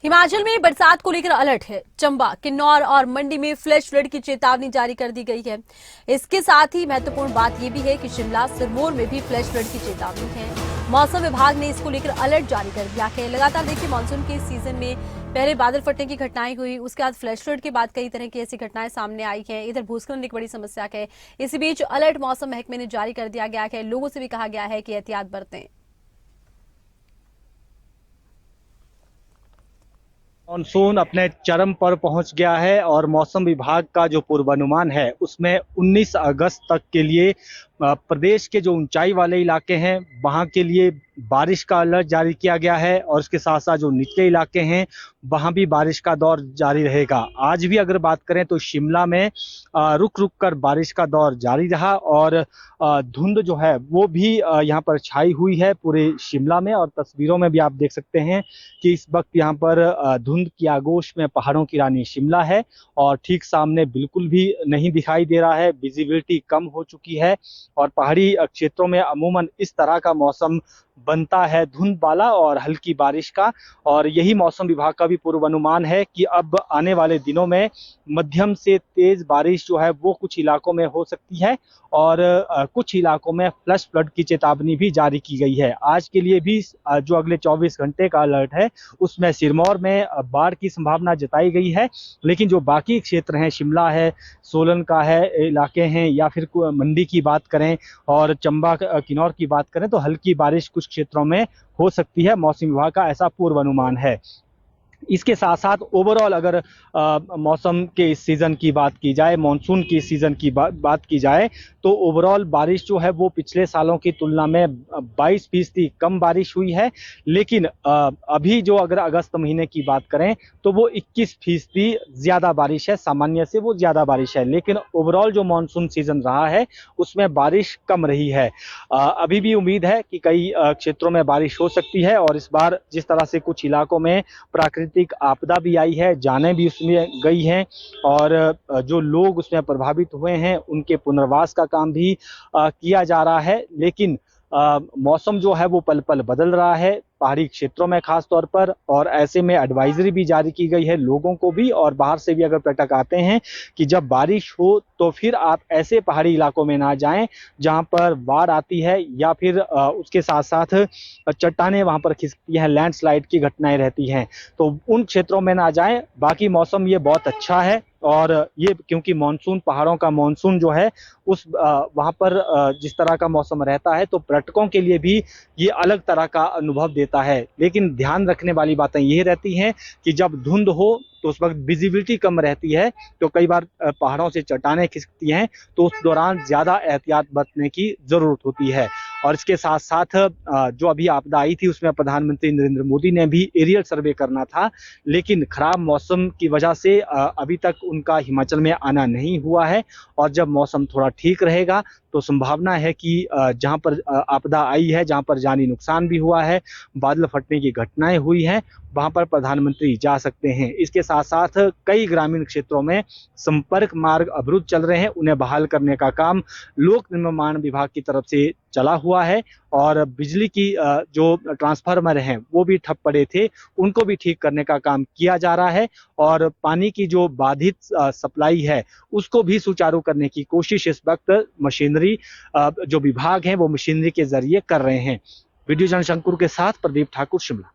हिमाचल में बरसात को लेकर अलर्ट है। चंबा, किन्नौर और मंडी में फ्लैश फ्लड की चेतावनी जारी कर दी गई है। इसके साथ ही महत्वपूर्ण बात यह भी है कि शिमला, सिरमौर में भी फ्लैश फ्लड की चेतावनी है। मौसम विभाग ने इसको लेकर अलर्ट जारी कर दिया है। लगातार देखिए, मानसून के सीजन में पहले बादल फटने की घटनाएं हुई, उसके बाद फ्लैश फ्लड के बाद कई तरह की ऐसी घटनाएं सामने आई हैं। इधर भूस्खलन एक बड़ी समस्या है। इसी बीच अलर्ट मौसम महकमे ने जारी कर दिया गया है। लोगों से भी कहा गया है कि एहतियात बरतें। मानसून अपने चरम पर पहुंच गया है और मौसम विभाग का जो पूर्वानुमान है उसमें 19 अगस्त तक के लिए प्रदेश के जो ऊंचाई वाले इलाके हैं वहां के लिए बारिश का अलर्ट जारी किया गया है और इसके साथ साथ जो निचले इलाके हैं वहां भी बारिश का दौर जारी रहेगा। आज भी अगर बात करें तो शिमला में रुक रुक कर बारिश का दौर जारी रहा और धुंध जो है वो भी यहाँ पर छाई हुई है पूरे शिमला में। और तस्वीरों में भी आप देख सकते हैं कि इस वक्त यहाँ पर धुंध की आगोश में पहाड़ों की रानी शिमला है और ठीक सामने बिल्कुल भी नहीं दिखाई दे रहा है, विजिबिलिटी कम हो चुकी है और पहाड़ी क्षेत्रों में अमूमन इस तरह का मौसम बनता है, धुंध वाला और हल्की बारिश का। और यही मौसम विभाग का भी पूर्वानुमान है कि अब आने वाले दिनों में मध्यम से तेज बारिश जो है वो कुछ इलाकों में हो सकती है और कुछ इलाकों में फ्लैश फ्लड की चेतावनी भी जारी की गई है। आज के लिए भी जो अगले 24 घंटे का अलर्ट है उसमें सिरमौर में बाढ़ की संभावना जताई गई है, लेकिन जो बाकी क्षेत्र हैं, शिमला है, सोलन का है इलाके हैं या फिर मंडी की बात करें और चंबा किन्नौर की बात करें तो हल्की बारिश कुछ क्षेत्रों में हो सकती है। मौसम विभाग का ऐसा पूर्वानुमान है। इसके साथ साथ ओवरऑल अगर मौसम के इस सीज़न की बात की जाए, मानसून की सीज़न की बात की जाए तो ओवरऑल बारिश जो है वो पिछले सालों की तुलना में 22% कम बारिश हुई है। लेकिन अभी जो अगर अगस्त महीने की बात करें तो वो 21% ज़्यादा बारिश है, सामान्य से वो ज़्यादा बारिश है। लेकिन ओवरऑल जो मानसून सीज़न रहा है उसमें बारिश कम रही है। अभी भी उम्मीद है कि कई क्षेत्रों में बारिश हो सकती है और इस बार जिस तरह से कुछ इलाकों में प्राकृतिक आपदा भी आई है, जानें भी उसमें गई हैं और जो लोग उसमें प्रभावित हुए हैं उनके पुनर्वास का काम भी किया जा रहा है। लेकिन मौसम जो है वो पल पल बदल रहा है पहाड़ी क्षेत्रों में खास तौर पर, और ऐसे में एडवाइजरी भी जारी की गई है लोगों को भी और बाहर से भी अगर पर्यटक आते हैं कि जब बारिश हो तो फिर आप ऐसे पहाड़ी इलाकों में ना जाएं जहां पर बाढ़ आती है या फिर उसके साथ साथ चट्टानें वहां पर खिसकती हैं, लैंडस्लाइड की घटनाएं रहती हैं, तो उन क्षेत्रों में ना जाएं। बाकी मौसम ये बहुत अच्छा है और ये क्योंकि मानसून, पहाड़ों का मानसून जो है उस वहां पर जिस तरह का मौसम रहता है तो पर्यटकों के लिए भी ये अलग तरह का अनुभव देता है। लेकिन ध्यान रखने वाली बातें ये रहती हैं कि जब धुंध हो तो उस वक्त विजिबिलिटी कम रहती है, तो कई बार पहाड़ों से चट्टानें खिसकती हैं तो उस दौरान ज्यादा एहतियात बरतने की जरूरत होती है। और इसके साथ साथ जो अभी आपदा आई थी उसमें प्रधानमंत्री नरेंद्र मोदी ने भी एरियल सर्वे करना था, लेकिन खराब मौसम की वजह से अभी तक उनका हिमाचल में आना नहीं हुआ है। और जब मौसम थोड़ा ठीक रहेगा तो संभावना है कि जहां पर आपदा आई है, जहां पर जानी नुकसान भी हुआ है, बादल फटने की घटनाएं हुई हैं, वहां पर प्रधानमंत्री जा सकते हैं। इसके साथ साथ कई ग्रामीण क्षेत्रों में संपर्क मार्ग अवरुद्ध चल रहे हैं, उन्हें बहाल करने का काम लोक निर्माण विभाग की तरफ से चला हुआ है और बिजली की जो ट्रांसफार्मर हैं वो भी ठप पड़े थे, उनको भी ठीक करने का काम किया जा रहा है और पानी की जो बाधित सप्लाई है उसको भी सुचारू करने की कोशिश इस वक्त मशीनरी जो विभाग हैं वो मशीनरी के जरिए कर रहे हैं। वीडियो जर्नलिस्ट अंकुर के साथ प्रदीप ठाकुर, शिमला।